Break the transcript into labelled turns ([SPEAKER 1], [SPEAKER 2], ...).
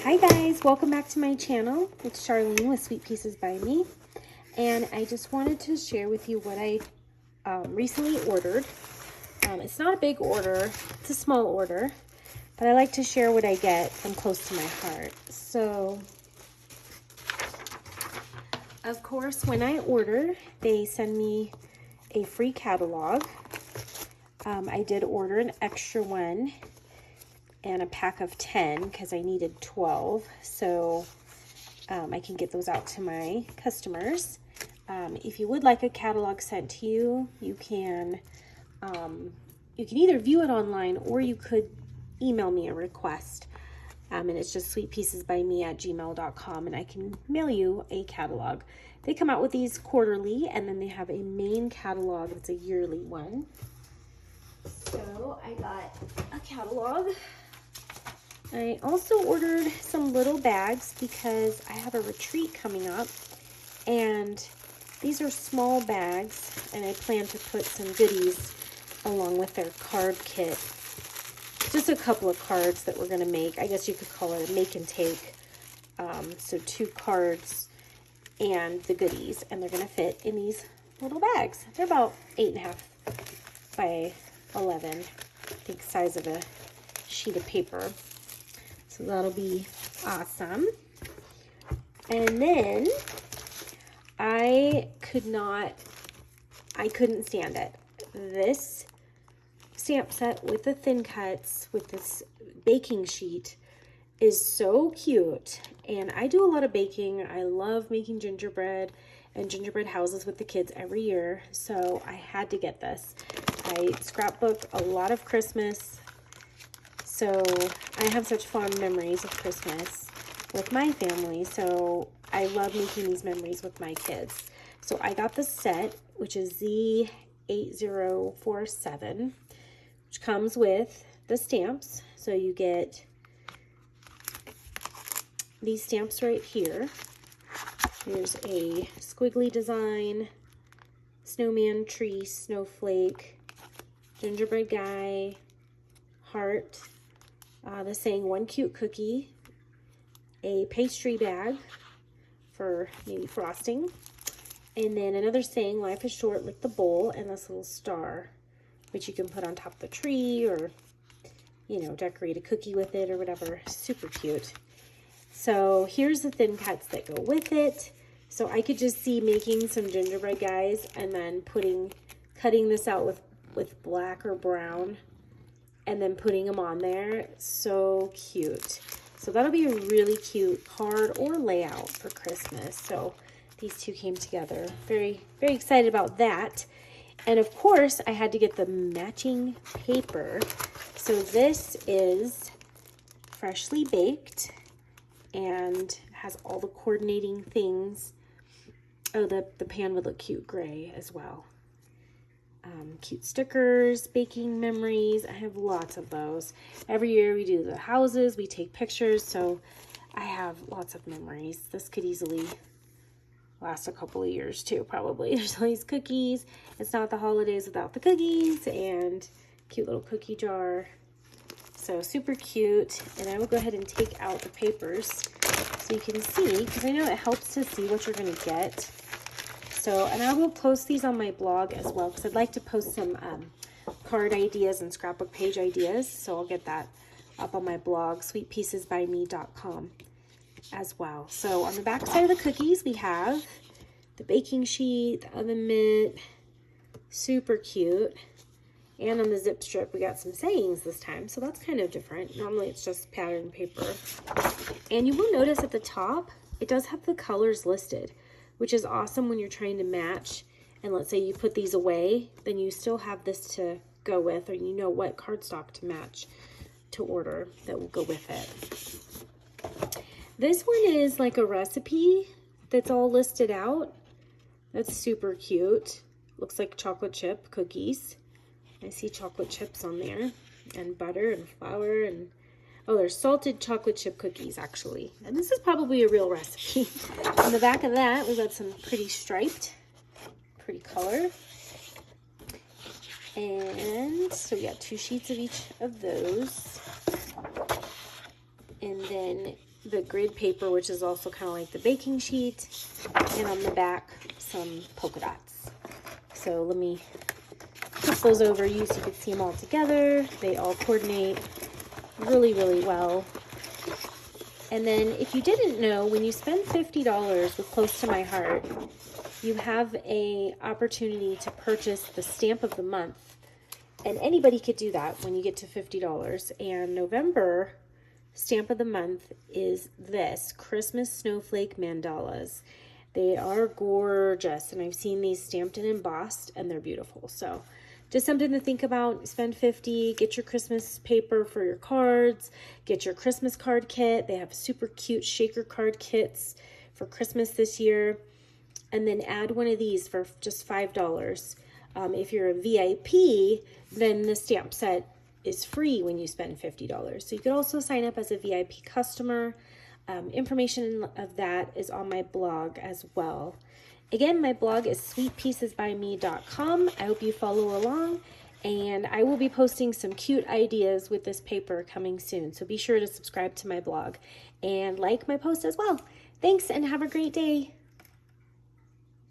[SPEAKER 1] Hi guys, welcome back to my channel. It's Charlene with Sweet Pieces by Me, and I just wanted to share with you what I recently ordered. It's not a big order, it's a small order, but I like to share what I get from close to my heart. So, of course, when I order, they send me a free catalog. I did order an extra one and a pack of 10 because I needed 12, so I can get those out to my customers. If you would like a catalog sent to you, you can either view it online or you could email me a request, and it's just sweetpiecesbyme@gmail.com, and I can mail you a catalog. They come out with these quarterly, and then they have a main catalog that's a yearly one. So I got a catalog. I also ordered some little bags because I have a retreat coming up, and these are small bags, and I plan to put some goodies along with their card kit. Just a couple of cards that we're going to make. I guess you could call it a make and take. So 2 cards and the goodies, and they're going to fit in these little bags. They're about 8.5 by 11, I think, size of a sheet of paper. So that'll be awesome. And then I couldn't stand it. This stamp set with the thin cuts with this baking sheet is so cute. And I do a lot of baking. I love making gingerbread and gingerbread houses with the kids every year. So I had to get this. I scrapbook a lot of Christmas. So I have such fond memories of Christmas with my family, so I love making these memories with my kids. So I got the set, which is Z8047, which comes with the stamps. So you get these stamps right here. There's a squiggly design, snowman, tree, snowflake, gingerbread guy, heart, the saying "one cute cookie," a pastry bag for maybe frosting, and then another saying "life is short, lick the bowl," and this little star, which you can put on top of the tree or, you know, decorate a cookie with it or whatever. Super cute. So here's the thin cuts that go with it. So I could just see making some gingerbread guys and then cutting this out with black or brown, and then putting them on there. So cute. So that'll be a really cute card or layout for Christmas. So these two came together. Very, very excited about that. And of course, I had to get the matching paper. So this is freshly baked and has all the coordinating things. Oh, the pan would look cute gray as well. Cute stickers, baking memories. I have lots of those. Every year we do the houses, we take pictures, so I have lots of memories. This could easily last a couple of years too, probably. There's all these cookies. It's not the holidays without the cookies, and cute little cookie jar. So super cute. And I will go ahead and take out the papers so you can see, because I know it helps to see what you're going to get. So, and I will post these on my blog as well, because I'd like to post some card ideas and scrapbook page ideas. So I'll get that up on my blog, sweetpiecesbyme.com as well. So on the back side of the cookies, we have the baking sheet, the oven mitt, super cute. And on the zip strip, we got some sayings this time. So that's kind of different. Normally it's just pattern paper. And you will notice at the top, it does have the colors listed, which is awesome when you're trying to match. And let's say you put these away, then you still have this to go with, or you know what cardstock to match to order that will go with it. This one is like a recipe that's all listed out. That's super cute. Looks like chocolate chip cookies. I see chocolate chips on there, and butter and flour, and oh, there's salted chocolate chip cookies actually. And this is probably a real recipe. On the back of that, we've got some pretty color. And so we got 2 sheets of each of those. And then the grid paper, which is also kind of like the baking sheet, and on the back, some polka dots. So let me flip those over you so you can see them all together. They all coordinate really, really well. And then if you didn't know, when you spend $50 with Close to My Heart, you have a opportunity to purchase the stamp of the month. And anybody could do that when you get to $50. And November stamp of the month is this Christmas Snowflake Mandalas. They are gorgeous, and I've seen these stamped and embossed, and they're beautiful. So just something to think about. Spend $50, get your Christmas paper for your cards, get your Christmas card kit. They have super cute shaker card kits for Christmas this year. And then add one of these for just $5. If you're a VIP, then the stamp set is free when you spend $50. So you could also sign up as a VIP customer. Information of that is on my blog as well. Again, my blog is sweetpiecesbymee.com. I hope you follow along, and I will be posting some cute ideas with this paper coming soon. So be sure to subscribe to my blog and like my post as well. Thanks, and have a great day.